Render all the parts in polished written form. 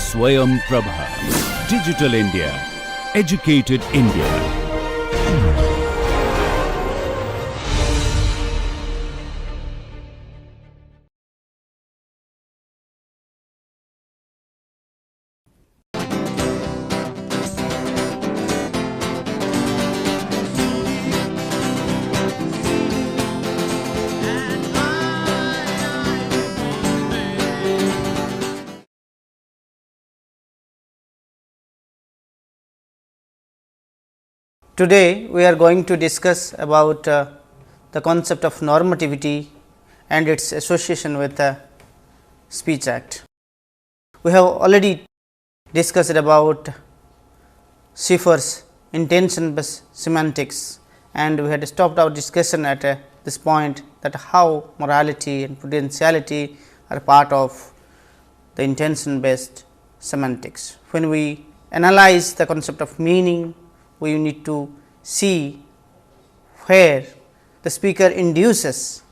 Swayam Prabha. Digital India. Educated India. Today, we are going to discuss about the concept of normativity and its association with the Speech Act. We have already discussed about Schiffer's intention based semantics, and we had stopped our discussion at this point, that how morality and prudentiality are part of the intention based semantics. When we analyze the concept of meaning, we need to see where the speaker induces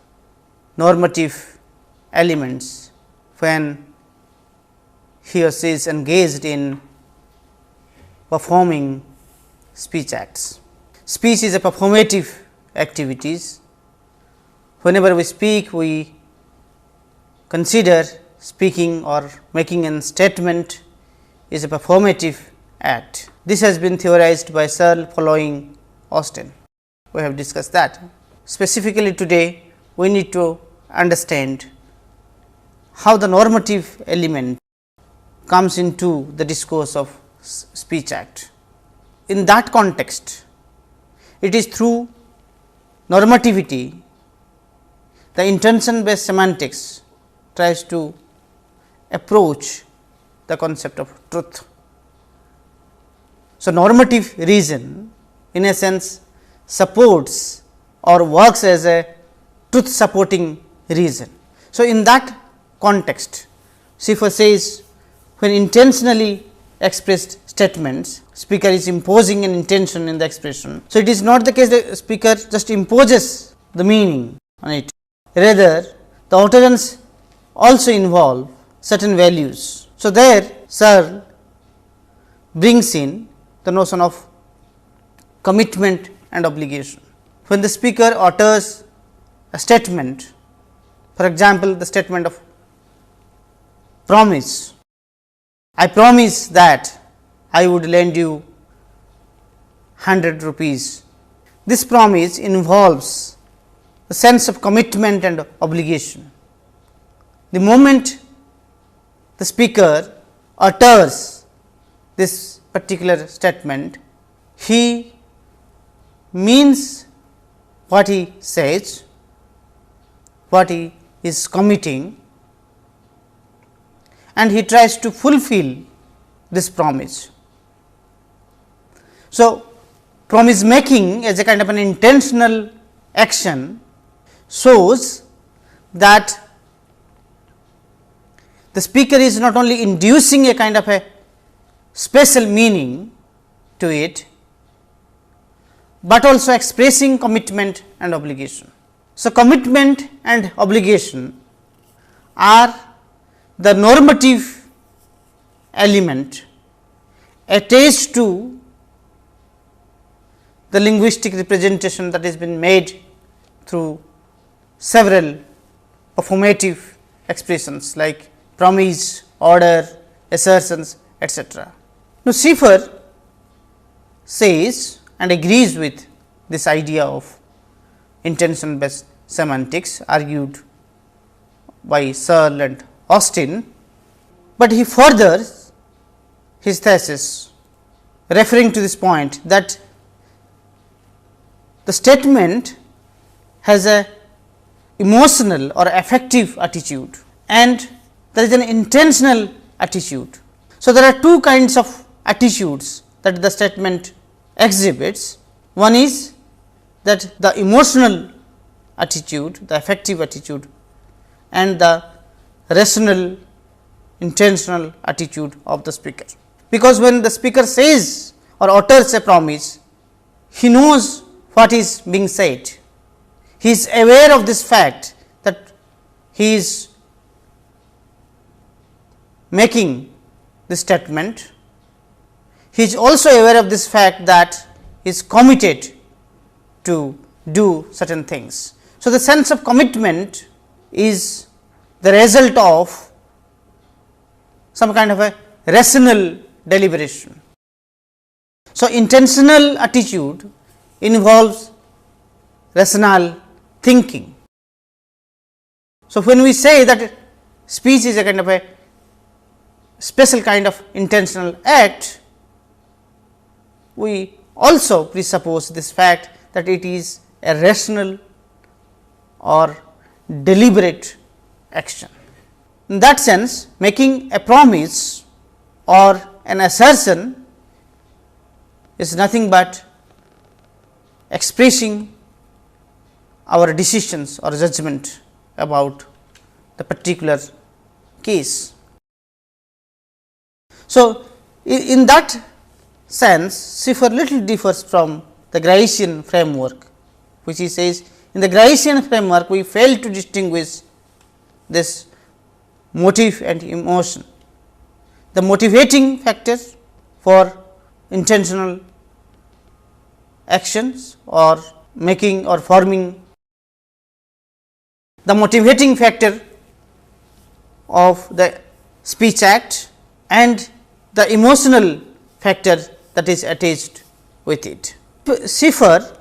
normative elements when he or she is engaged in performing speech acts. Speech is a performative activities. Whenever we speak, we consider speaking or making a statement is a performative act. This has been theorized by Searle following Austin. We have discussed that. Specifically today, we need to understand how the normative element comes into the discourse of Speech Act. In that context, it is through normativity the intention based semantics tries to approach the concept of truth. So, normative reason in a sense supports or works as a truth supporting reason. So, in that context, Schiffer says, when intentionally expressed statements, speaker is imposing an intention in the expression. So, it is not the case that speaker just imposes the meaning on it, rather the utterance also involve certain values. So, there Searle brings in the notion of commitment and obligation. When the speaker utters a statement, for example, the statement of promise, I promise that I would lend you 100 rupees. This promise involves the sense of commitment and obligation. The moment the speaker utters this particular statement, he means what he says, what he is committing, and he tries to fulfill this promise. So, promise making as a kind of an intentional action shows that the speaker is not only inducing a kind of a special meaning to it, but also expressing commitment and obligation. So, commitment and obligation are the normative element attached to the linguistic representation that has been made through several performative expressions like promise, order, assertions, etc. Now, Schiffer says and agrees with this idea of intention based semantics argued by Searle and Austin, but he furthers his thesis referring to this point that the statement has a emotional or affective attitude and there is an intentional attitude. So, there are two kinds of attitudes that the statement exhibits. One is that the emotional attitude, the affective attitude, and the rational intentional attitude of the speaker. Because when the speaker says or utters a promise, he knows what is being said. He is aware of this fact that he is making this statement, he is also aware of this fact that he is committed to do certain things. So, the sense of commitment is the result of some kind of a rational deliberation. So, intentional attitude involves rational thinking. So, when we say that speech is a kind of a special kind of intentional act, we also presuppose this fact that it is a rational or deliberate action. In that sense, making a promise or an assertion is nothing but expressing our decisions or judgment about the particular case. So, in that sense, Schiffer little differs from the Gricean framework, which he says in the Gricean framework we fail to distinguish this motive and emotion. The motivating factor for intentional actions or making or forming, the motivating factor of the speech act and the emotional factor that is attached with it. Schiffer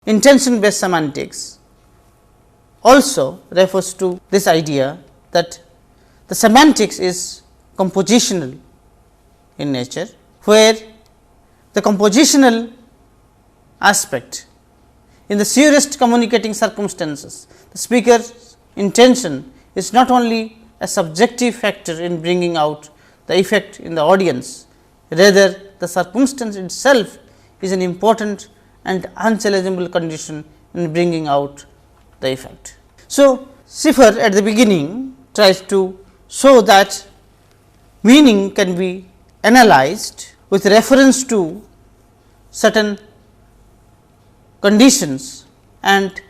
intention based semantics also refers to this idea that the semantics is compositional in nature, where the compositional aspect in the surest communicating circumstances, the speaker's intention is not only a subjective factor in bringing out the effect in the audience, rather the circumstance itself is an important and unchallengeable condition in bringing out the effect. So, Schiffer at the beginning tries to show that meaning can be analyzed with reference to certain conditions, and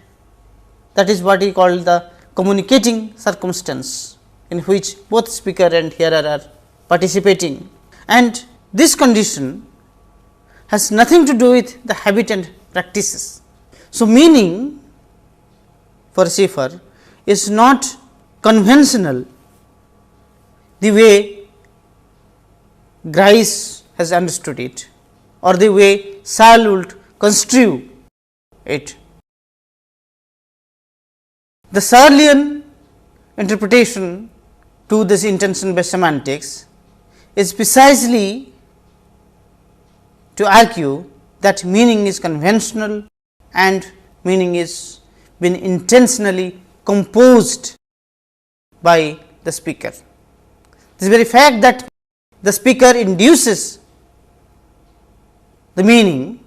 that is what he called the communicating circumstance, in which both speaker and hearer are participating, and this condition has nothing to do with the habit and practices. So, meaning for Schiffer is not conventional the way Grice has understood it, or the way Searle would construe it. The Searlean interpretation to this intention based semantics is precisely to argue that meaning is conventional and meaning is been intentionally composed by the speaker. This very fact that the speaker induces the meaning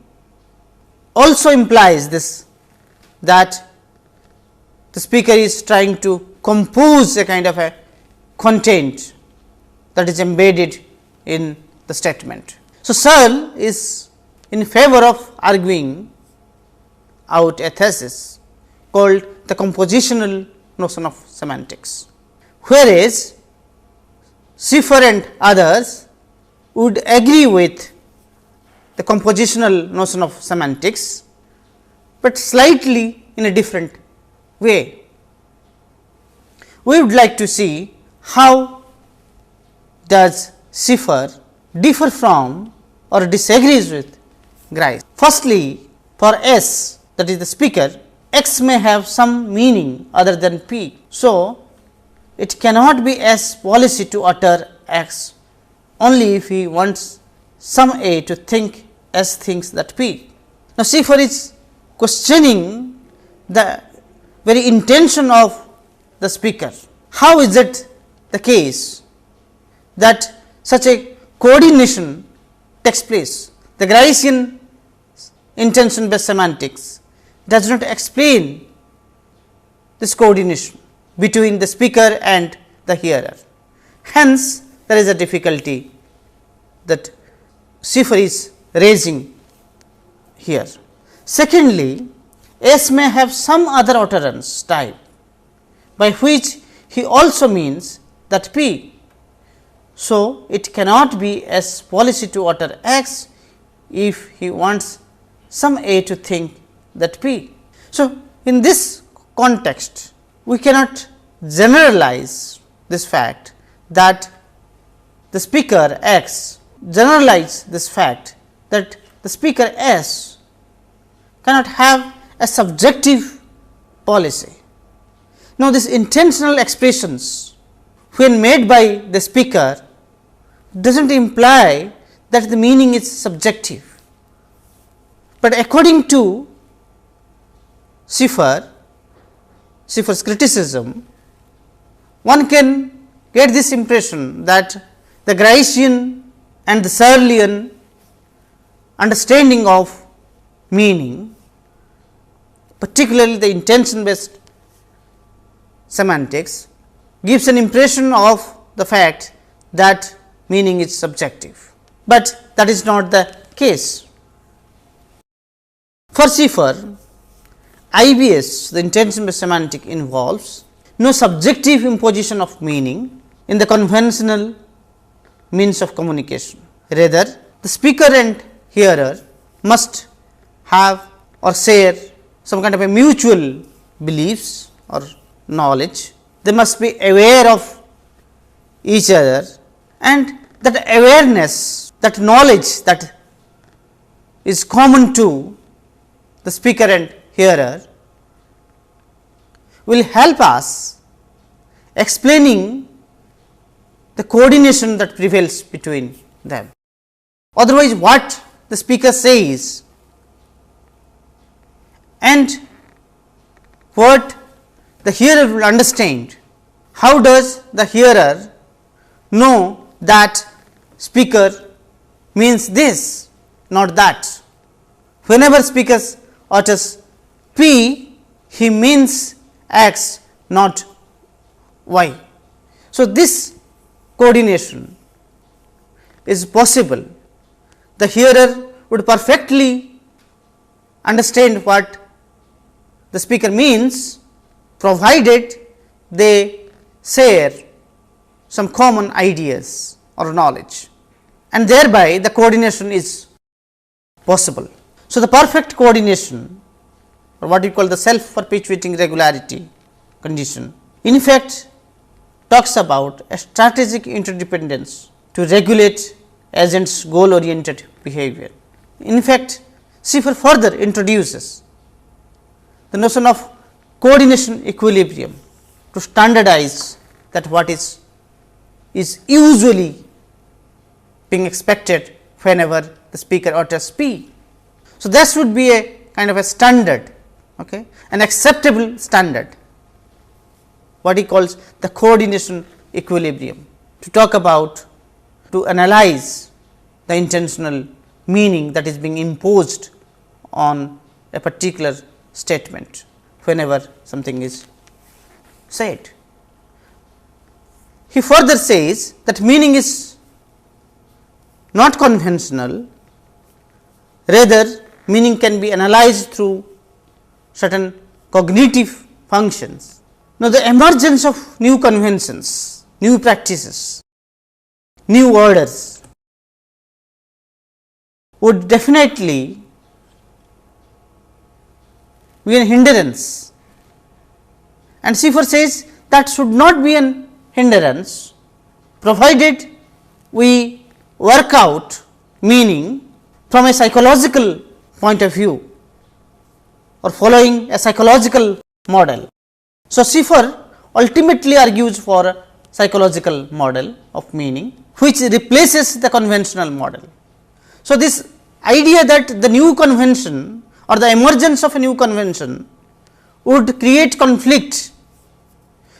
also implies this, that the speaker is trying to compose a kind of a content that is embedded in the statement. So, Searle is in favor of arguing out a thesis called the compositional notion of semantics, whereas Schiffer and others would agree with the compositional notion of semantics, but slightly in a different way. We would like to see how does Schiffer differ from or disagrees with Grice. Firstly, for S, that is the speaker, X may have some meaning other than P. So, it cannot be S policy to utter X only if he wants some A to think S thinks that P. Now, Schiffer is questioning the very intention of the speaker. How is it the case that such a coordination takes place? The Gricean intention based semantics does not explain this coordination between the speaker and the hearer. Hence, there is a difficulty that Schiffer is raising here. Secondly, S may have some other utterance type, by which he also means that P. So, it cannot be S policy to utter X if he wants some A to think that P. So, in this context, we cannot generalize this fact that the speaker X generalize this fact that the speaker S cannot have a subjective policy. Now, these intentional expressions when made by the speaker does not imply that the meaning is subjective, but according to Schiffer's criticism, one can get this impression that the Gricean and the Searlean understanding of meaning, particularly the intention based semantics, gives an impression of the fact that meaning is subjective, but that is not the case. For Schiffer, IBS, the intention based semantic, involves no subjective imposition of meaning in the conventional means of communication. Rather, the speaker and hearer must have or share some kind of a mutual beliefs or knowledge. They must be aware of each other, and that awareness, that knowledge that is common to the speaker and hearer will help us explaining the coordination that prevails between them. Otherwise, what the speaker says and what the hearer will understand, how does the hearer know that speaker means this, not that? Whenever speaker utters P, he means X, not Y. So, this coordination is possible. The hearer would perfectly understand what the speaker means, provided they share some common ideas or knowledge, and thereby the coordination is possible. So, the perfect coordination, or what we call the self perpetuating regularity condition, in fact talks about a strategic interdependence to regulate agents' goal oriented behavior. In fact, Schiffer further introduces the notion of coordination equilibrium to standardize that what is usually being expected whenever the speaker utters P. So, that should be a kind of a standard, okay, an acceptable standard, what he calls the coordination equilibrium, to talk about, to analyze the intentional meaning that is being imposed on a particular statement whenever something is said. He further says that meaning is not conventional, rather meaning can be analyzed through certain cognitive functions. Now, the emergence of new conventions, new practices, new orders would definitely be a hindrance, and Schiffer says that should not be an hindrance, provided we work out meaning from a psychological point of view or following a psychological model. So, Schiffer ultimately argues for a psychological model of meaning which replaces the conventional model. So, this idea that the new convention or the emergence of a new convention would create conflict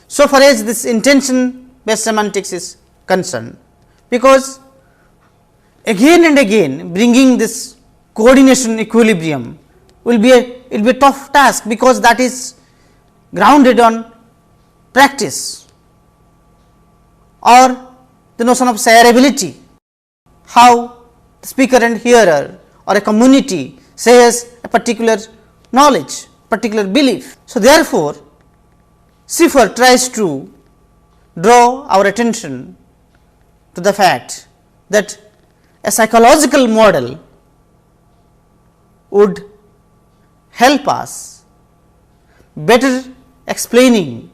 so far as this intention based semantics is concerned, because again and again bringing this coordination equilibrium will be a tough task, because that is grounded on practice or the notion of shareability, how the speaker and hearer or a community shares a particular knowledge, particular belief. So, therefore, Schiffer tries to draw our attention to the fact that a psychological model would help us better explaining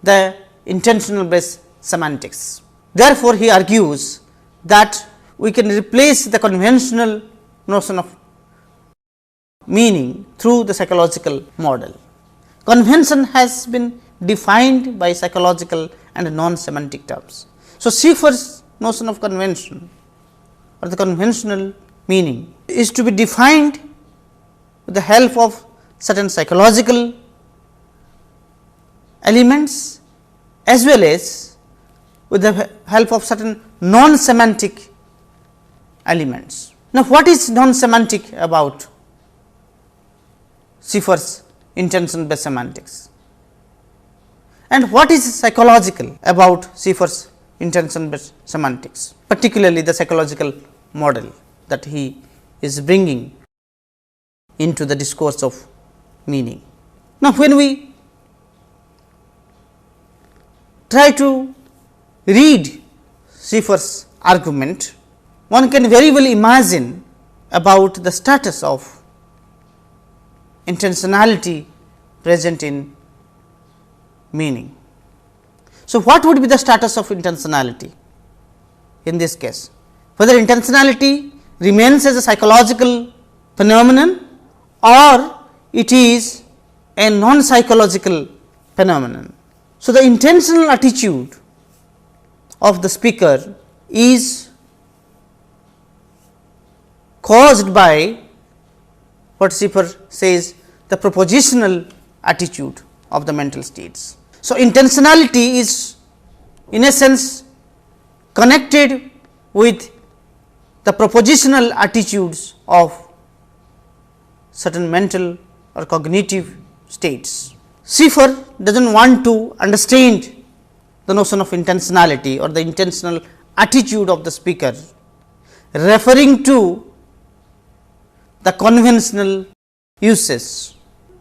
the intentional based semantics. Therefore, he argues that we can replace the conventional notion of meaning through the psychological model. Convention has been defined by psychological and non-semantic terms. So, Schiffer's notion of convention or the conventional meaning is to be defined with the help of certain psychological elements as well as with the help of certain non-semantic elements. Now, what is non-semantic about Schiffer's intention based semantics, and what is psychological about Schiffer's intention based semantics, particularly the psychological model that he is bringing into the discourse of meaning. Now, when we try to read Schiffer's argument, one can very well imagine about the status of intentionality present in meaning. So, what would be the status of intentionality in this case? Whether intentionality remains as a psychological phenomenon or it is a non-psychological phenomenon. So, the intentional attitude of the speaker is caused by what Schiffer says the propositional attitude of the mental states. So, intentionality is in a sense connected with the propositional attitudes of certain mental or cognitive states. Schiffer does not want to understand the notion of intentionality or the intentional attitude of the speaker referring to the conventional uses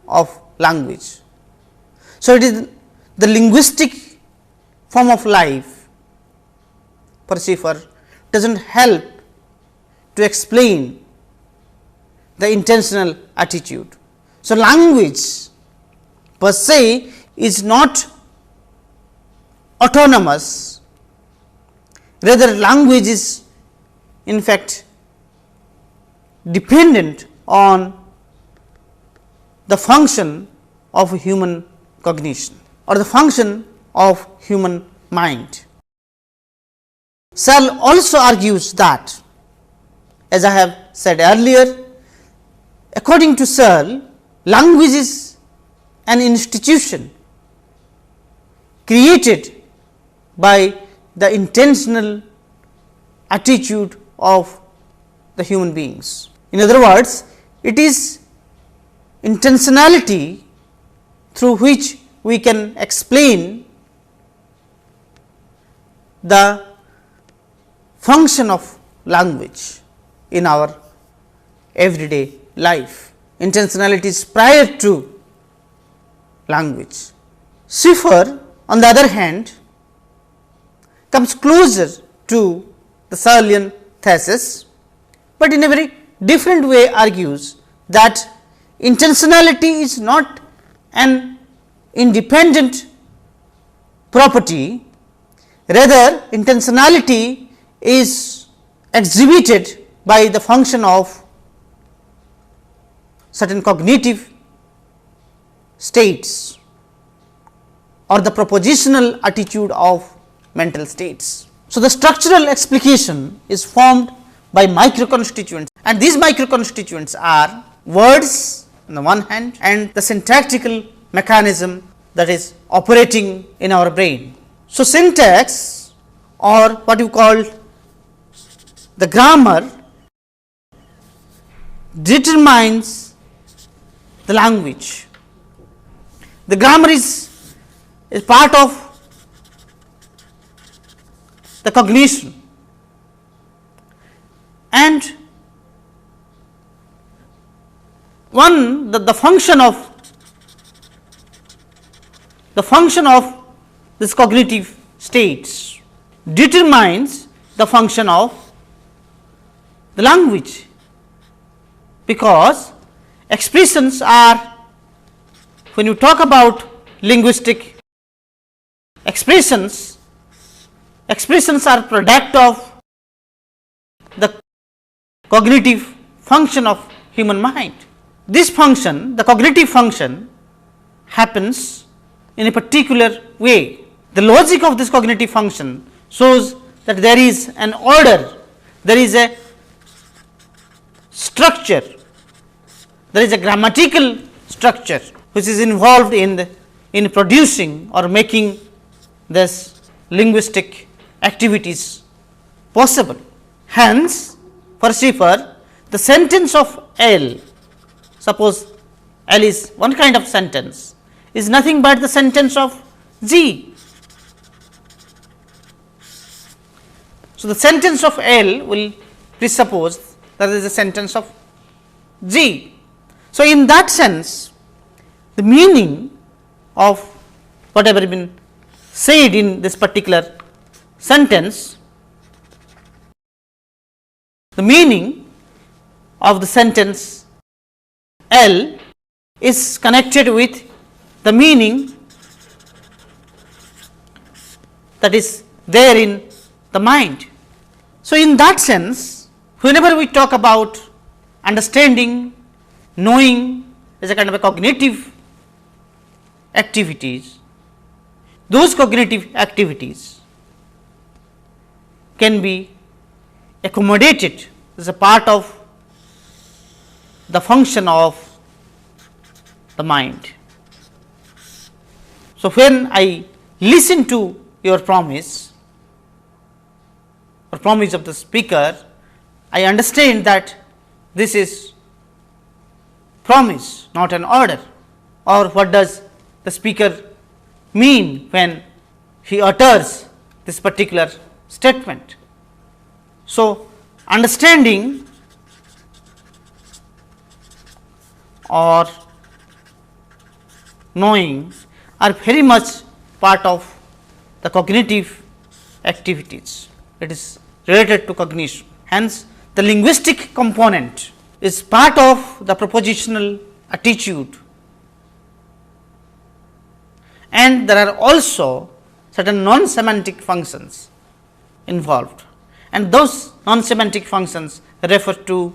of language. So, it is the linguistic form of life for Schiffer does not help to explain the intentional attitude. So, language per se is not autonomous, rather language is in fact dependent on the function of human cognition or the function of human mind. Searle also argues that, as I have said earlier, according to Searle, language is an institution created by the intentional attitude of the human beings. In other words, it is intentionality through which we can explain the function of language in our everyday life. Intentionality is prior to language. Schiffer, on the other hand, comes closer to the Searlean thesis, but in a very different way argues that intentionality is not an independent property, rather intentionality is exhibited by the function of certain cognitive states or the propositional attitude of mental states. So, the structural explication is formed by microconstituents, and these microconstituents are words on the one hand and the syntactical mechanism that is operating in our brain. So, syntax or what you call the grammar determines the language. The grammar is part of the cognition, and the function of this cognitive states determines the function of the language, because expressions are, when you talk about linguistic expressions are product of the cognitive function of human mind. This function, the cognitive function, happens in a particular way. The logic of this cognitive function shows that there is an order, there is a structure, there is a grammatical structure which is involved in producing or making this linguistic activities possible. Hence, for Schiffer, the sentence of L, suppose L is one kind of sentence, is nothing but the sentence of G. So, the sentence of L will presuppose that there is a sentence of G. So, in that sense, the meaning of whatever been said in this particular sentence, the meaning of the sentence L is connected with the meaning that is there in the mind. So, in that sense, whenever we talk about understanding, knowing as a kind of a cognitive activities, those cognitive activities can be accommodated as a part of the function of the mind. So, when I listen to your promise or promise of the speaker, I understand that this is promise, not an order. Or what does the speaker mean when he utters this particular statement? So, understanding or knowing are very much part of the cognitive activities. It is related to cognition. Hence, the linguistic component is part of the propositional attitude, and there are also certain non-semantic functions involved, and those non-semantic functions refer to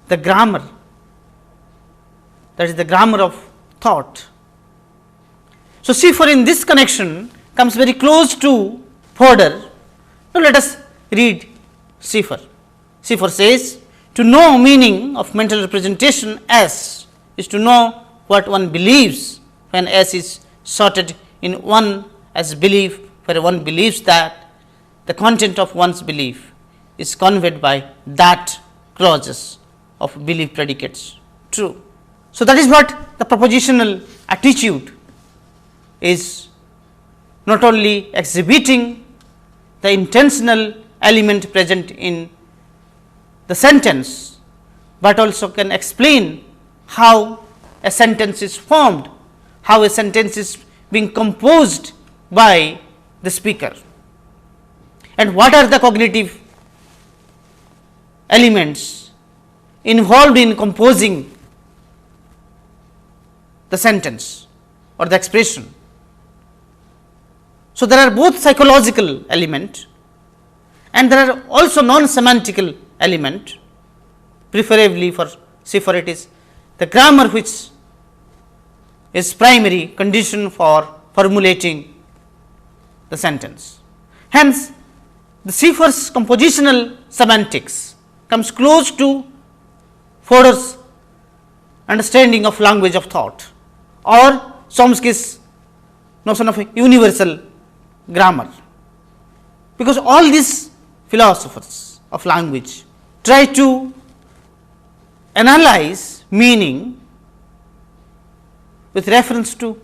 the grammar, that is the grammar of thought. So, Schiffer in this connection comes very close to Fodor. Now, let us read Schiffer. Schiffer says, to know meaning of mental representation S is to know what one believes when S is sorted in one as belief, where one believes that the content of one's belief is conveyed by that clauses of belief predicates true. So, that is what the propositional attitude is, not only exhibiting the intentional element present in the sentence, but also can explain how a sentence is formed, how a sentence is being composed by the speaker, and what are the cognitive elements involved in composing the sentence or the expression. So, there are both psychological element and there are also non-semantical element. Preferably for Schiffer, it is the grammar which is primary condition for formulating the sentence. Hence, the Schiffer's compositional semantics comes close to Fodor's understanding of language of thought, or Chomsky's notion of a universal grammar, because all these philosophers of language try to analyze meaning with reference to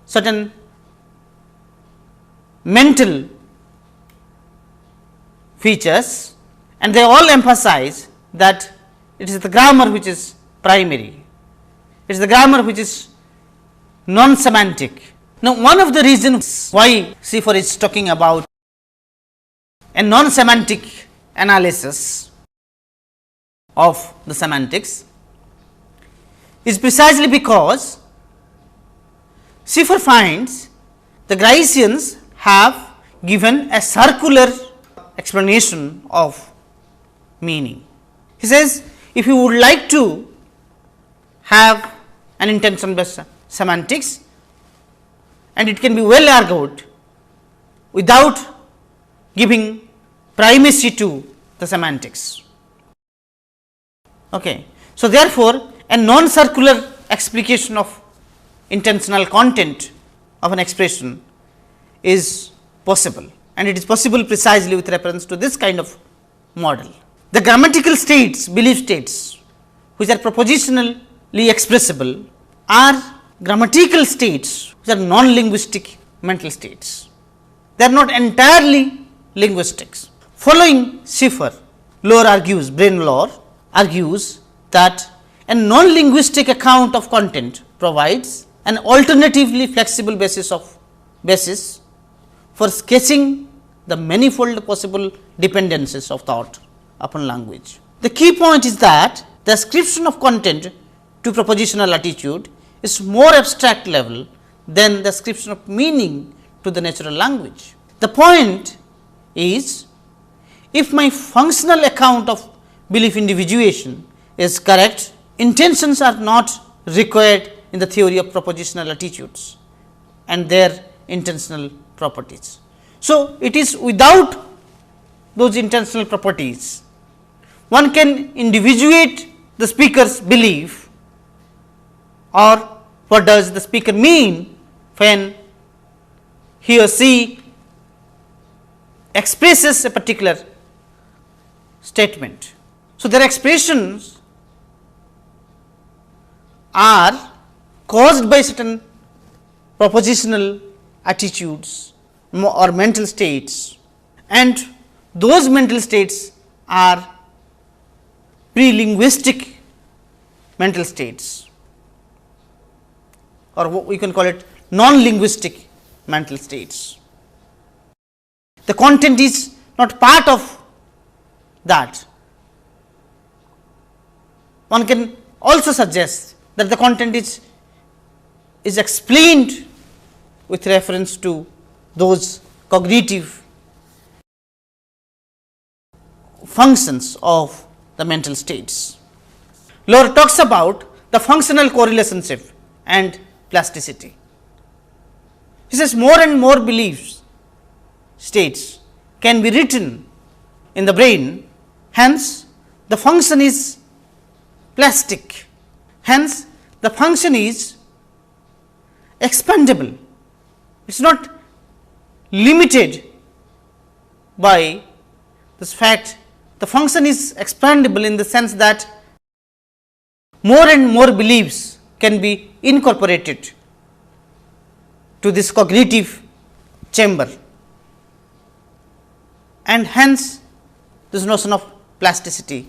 certain mental features, and they all emphasize that it is the grammar which is primary, it is the grammar which is non-semantic. Now, one of the reasons why Schiffer is talking about a non-semantic analysis of the semantics is precisely because Schiffer finds the Griceans have given a circular explanation of meaning. He says, if you would like to have an intention based semantics, and it can be well argued without giving primacy to the semantics. Okay. So, therefore, a non-circular explication of intentional content of an expression is possible, and it is possible precisely with reference to this kind of model. The grammatical states, belief states, which are propositionally expressible, are grammatical states which are non-linguistic mental states. They are not entirely linguistics. Following Schiffer, Lohr argues, Brain Lohr argues that a non-linguistic account of content provides an alternatively flexible basis for sketching the manifold possible dependencies of thought upon language. The key point is that the ascription of content to propositional attitude is more abstract level than the ascription of meaning to the natural language. The point is, if my functional account of belief individuation is correct, intentions are not required in the theory of propositional attitudes and their intentional properties. So, it is without those intentional properties, one can individuate the speaker's belief, or what does the speaker mean when he or she expresses a particular statement. So, their expressions are caused by certain propositional attitudes or mental states, and those mental states are pre-linguistic mental states, or what we can call it non-linguistic mental states. The content is not part of that. One can also suggest that the content is explained with reference to those cognitive functions of the mental states. Lohr talks about the functional correlationship and plasticity. He says more and more beliefs states can be written in the brain, hence the function is plastic, hence the function is expandable. It is not limited by this fact. The function is expandable in the sense that more and more beliefs can be incorporated to this cognitive chamber, and hence this notion of plasticity.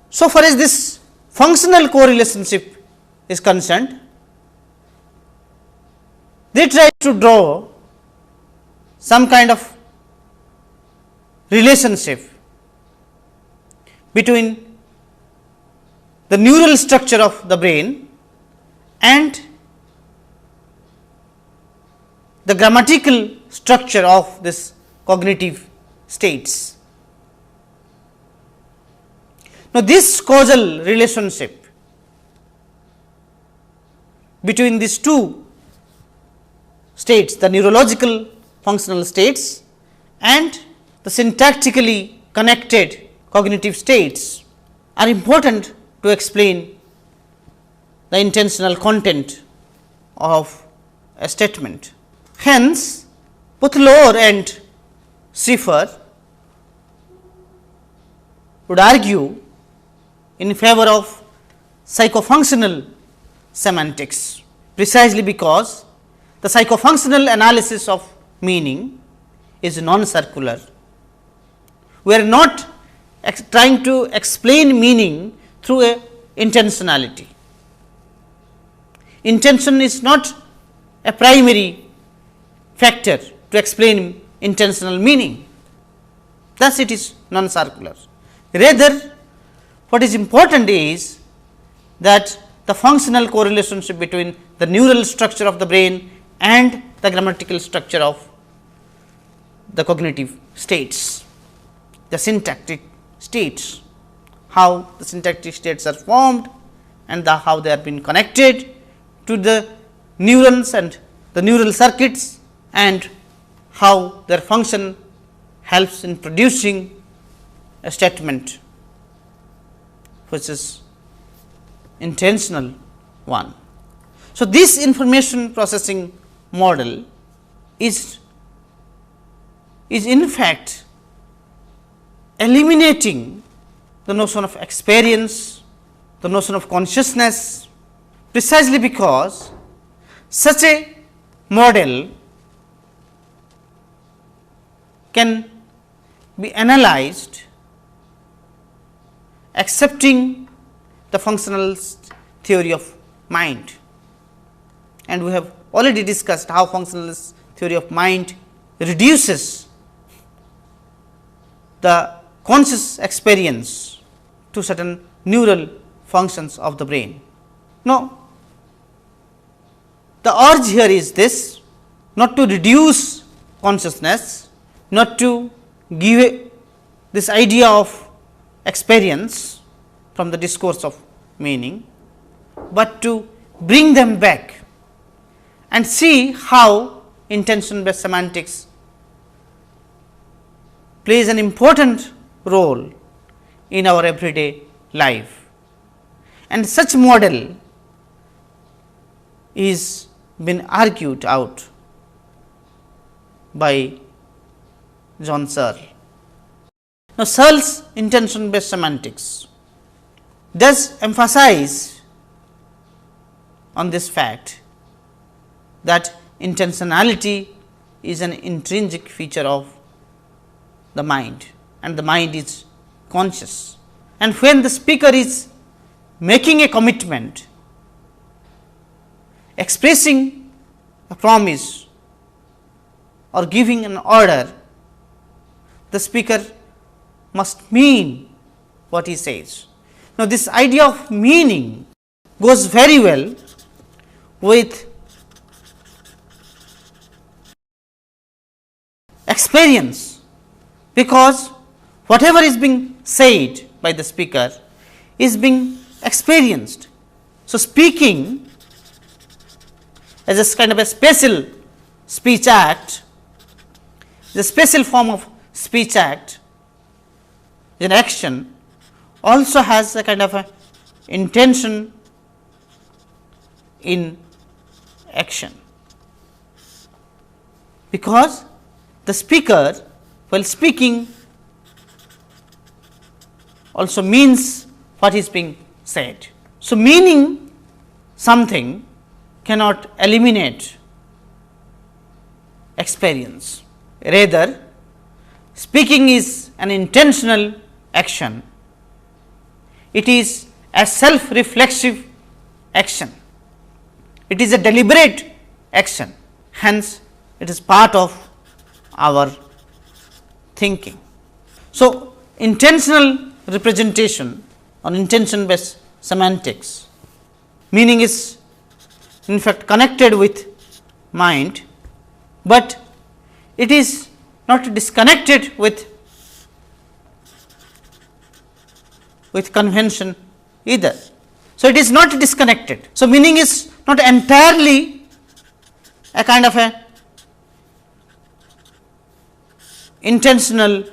So far as this functional correlationship is concerned, they try to draw some kind of relationship between the neural structure of the brain and the grammatical structure of this cognitive states. Now, this causal relationship between these two states, the neurological functional states and the syntactically connected cognitive states, are important to explain the intentional content of a statement. Hence, both Lohr and Schiffer would argue in favor of psychofunctional semantics, precisely because the psychofunctional analysis of meaning is non-circular. We are not trying to explain meaning through a intentionality. Intention is not a primary factor to explain intentional meaning. Thus, it is non-circular. Rather, what is important is that the functional correlationship between the neural structure of the brain and the grammatical structure of the cognitive states, the syntactic states, how the syntactic states are formed and how they are been connected to the neurons and the neural circuits, and how their function helps in producing a statement which is intentional one. So, this information processing model is in fact eliminating the notion of experience, the notion of consciousness, precisely because such a model can be analyzed accepting the functionalist theory of mind, and we have already discussed how functionalist theory of mind reduces the conscious experience to certain neural functions of the brain. Now, the urge here is this, not to reduce consciousness, not to give this idea of experience from the discourse of meaning, but to bring them back and see how intention based semantics plays an important role in our everyday life. And such model is been argued out by John Searle. Now, Searle's intention based semantics does emphasize on this fact that intentionality is an intrinsic feature of the mind, and the mind is conscious. And when the speaker is making a commitment, expressing a promise or giving an order, the speaker must mean what he says. Now, this idea of meaning goes very well with experience, because whatever is being said by the speaker is being experienced. So, speaking as a kind of a special speech act, the special form of speech act, an action, also has a kind of a intention in action, because the speaker while speaking also means what is being said. So, meaning something cannot eliminate experience, rather speaking is an intentional action, it is a self reflexive action, it is a deliberate action, hence it is part of our thinking. So, intentional representation or intention based semantics, meaning is in fact connected with mind, but it is not disconnected with convention either. So, it is not disconnected. So, meaning is not entirely a kind of a intentional,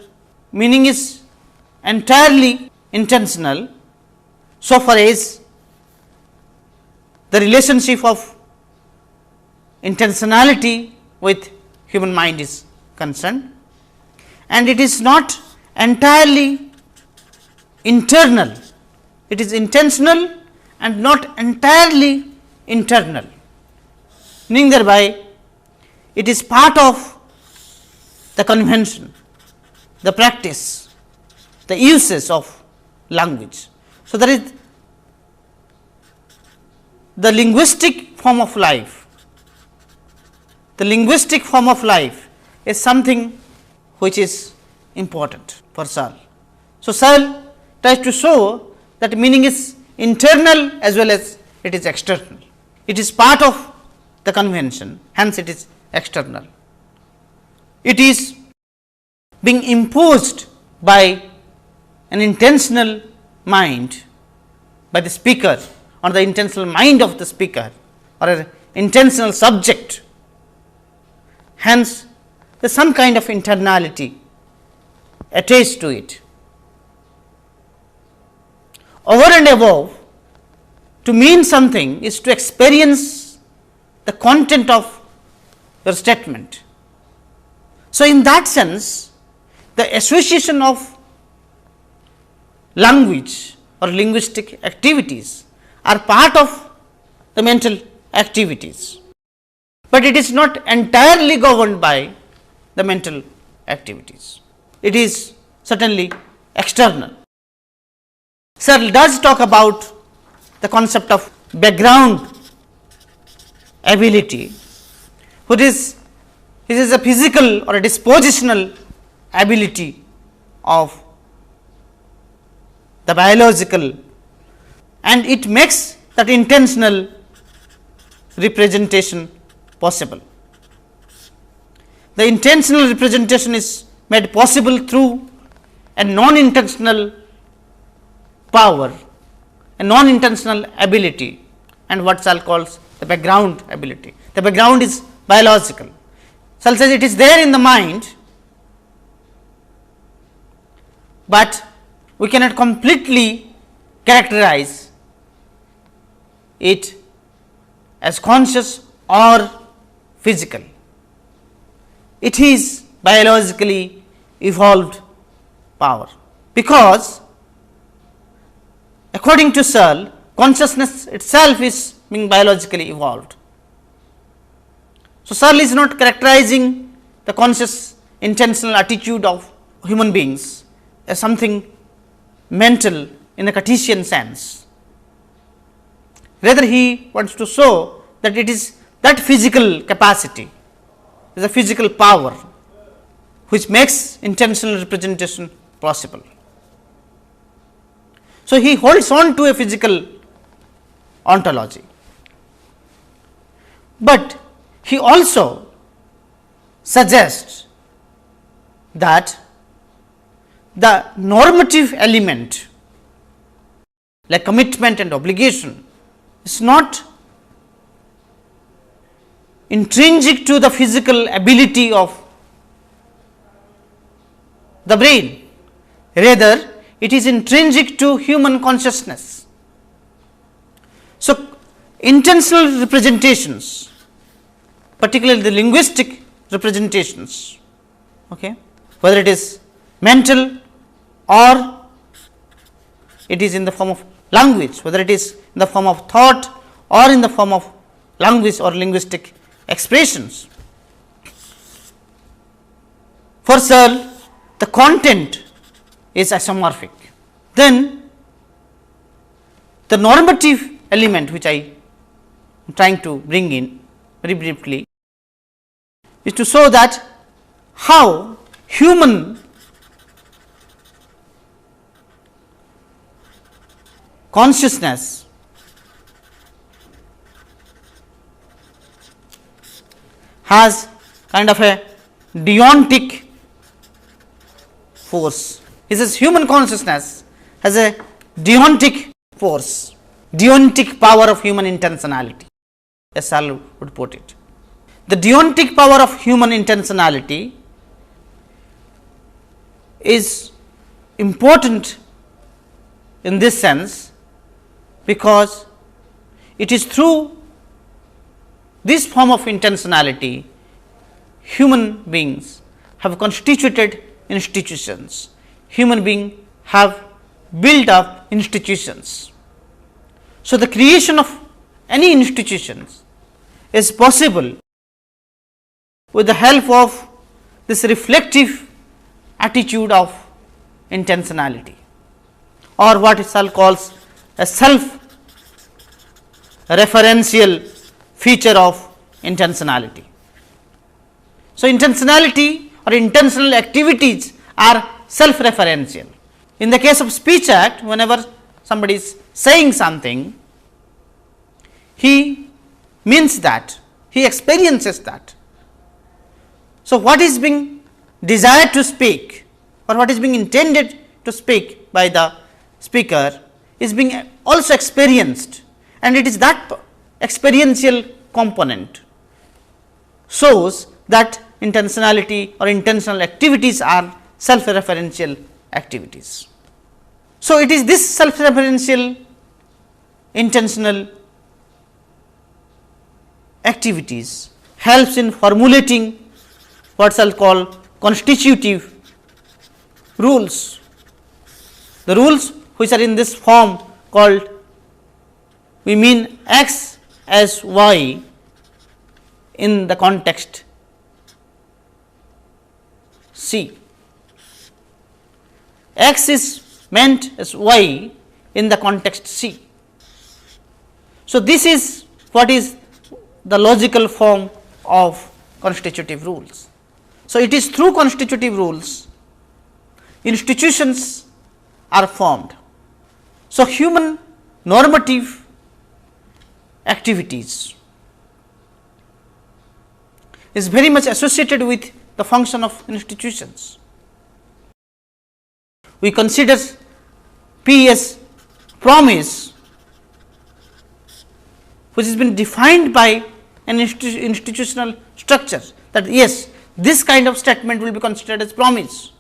meaning is entirely intentional so far as the relationship of intentionality with human mind is concerned, and it is not entirely internal, it is intentional and not entirely internal, meaning thereby it is part of the convention, the practice, the uses of language. So, there is the linguistic form of life. The linguistic form of life is something which is important for Searle. So, Searle tries to show that meaning is internal as well as it is external. It is part of the convention, hence it is external. It is being imposed by an intentional mind by the speaker, or the intentional mind of the speaker, or an intentional subject. Hence, there is some kind of internality attached to it. Over and above, to mean something is to experience the content of your statement. So, in that sense, the association of language or linguistic activities are part of the mental activities, but it is not entirely governed by the mental activities. It is certainly external. Searle does talk about the concept of background ability, which is a physical or a dispositional ability of the biological, and it makes that intentional representation possible. The intentional representation is made possible through a non-intentional power, a non-intentional ability, and what Searle calls the background ability. The background is biological. Searle says it is there in the mind, but we cannot completely characterize it as conscious or physical. It is biologically evolved power, because according to Searle, consciousness itself is being biologically evolved. So, Searle is not characterizing the conscious intentional attitude of human beings as something mental in a Cartesian sense. Rather, he wants to show that it is that physical capacity, is a physical power which makes intentional representation possible. So, he holds on to a physical ontology, but he also suggests that the normative element like commitment and obligation is not intrinsic to the physical ability of the brain, rather it is intrinsic to human consciousness. So, intentional representations, particularly the linguistic representations, whether it is mental or it is in the form of language, whether it is in the form of thought or in the form of language or linguistic expressions. For Searle, the content is isomorphic. Then the normative element which I am trying to bring in very briefly is to show that how human consciousness has kind of a deontic force. He says human consciousness has a deontic force, deontic power of human intentionality, as Searle would put it. The deontic power of human intentionality is important in this sense, because it is through this form of intentionality human beings have constituted institutions, human beings have built up institutions. So, the creation of any institutions is possible with the help of this reflective attitude of intentionality, or what Searle calls a self-referential feature of intentionality. So, intentionality or intentional activities are self-referential. In the case of speech act, whenever somebody is saying something, he means that, he experiences that. So, what is being desired to speak or what is being intended to speak by the speaker is being also experienced, and it is that experiential component shows that intentionality or intentional activities are self-referential activities. So, it is this self-referential intentional activities helps in formulating what shall call constitutive rules. The rules which are in this form called, we mean x as y in the context C. X is meant as y in the context C. So, this is what is the logical form of constitutive rules. So, it is through constitutive rules institutions are formed. So, human normative activities is very much associated with the function of institutions. We consider P as promise, which has been defined by an institutional structure, that yes, this kind of statement will be considered as promise,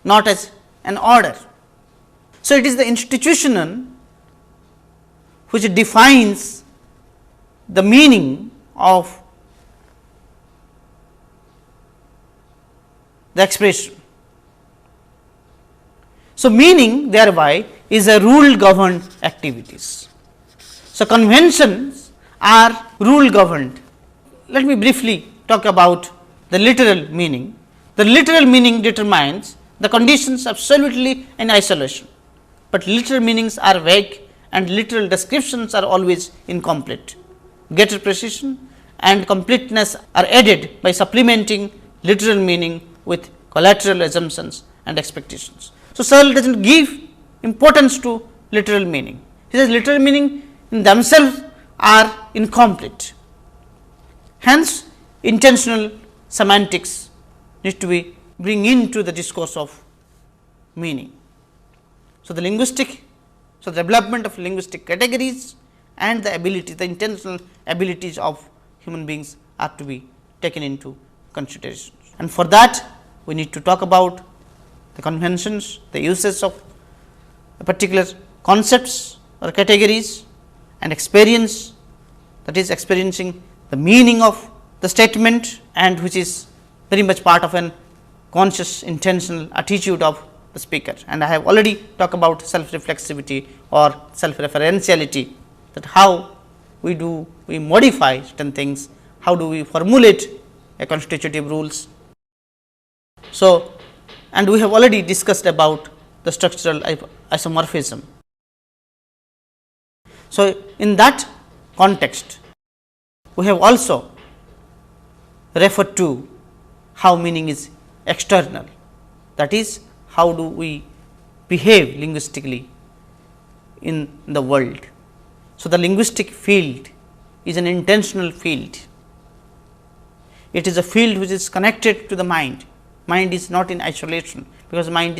not as an order. So, it is the institution which defines the meaning of the expression. So, meaning thereby is a rule governed activities. So, conventions are rule governed. Let me briefly talk about the literal meaning. The literal meaning determines the conditions absolutely in isolation, but literal meanings are vague and literal descriptions are always incomplete. Greater precision and completeness are added by supplementing literal meaning with collateral assumptions and expectations. So, Searle does not give importance to literal meaning. He says literal meaning in themselves are incomplete. Hence, intentional semantics need to be bring into the discourse of meaning. So, the development of linguistic categories and the ability, the intentional abilities of human beings are to be taken into consideration. And for that, we need to talk about the conventions, the uses of a particular concepts or categories, and experience, that is experiencing the meaning of the statement, and which is very much part of an conscious intentional attitude of the speaker. And I have already talked about self reflexivity or self referentiality, that how we modify certain things, how do we formulate a constitutive rules. So, and we have already discussed about the structural isomorphism. So, in that context, we have also referred to how meaning is external, that is, how do we behave linguistically in the world. So, the linguistic field is an intentional field. It is a field which is connected to the mind. Mind is not in isolation, because mind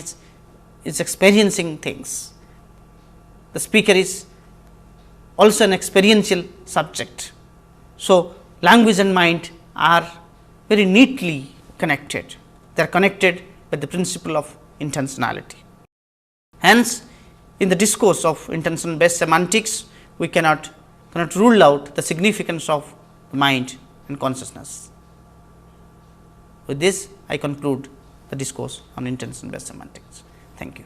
is experiencing things. The speaker is also an experiential subject. So, language and mind are very neatly connected. They are connected by the principle of intentionality. Hence, in the discourse of intention based semantics, we cannot rule out the significance of the mind and consciousness. With this, I conclude the discourse on intention based semantics. Thank you.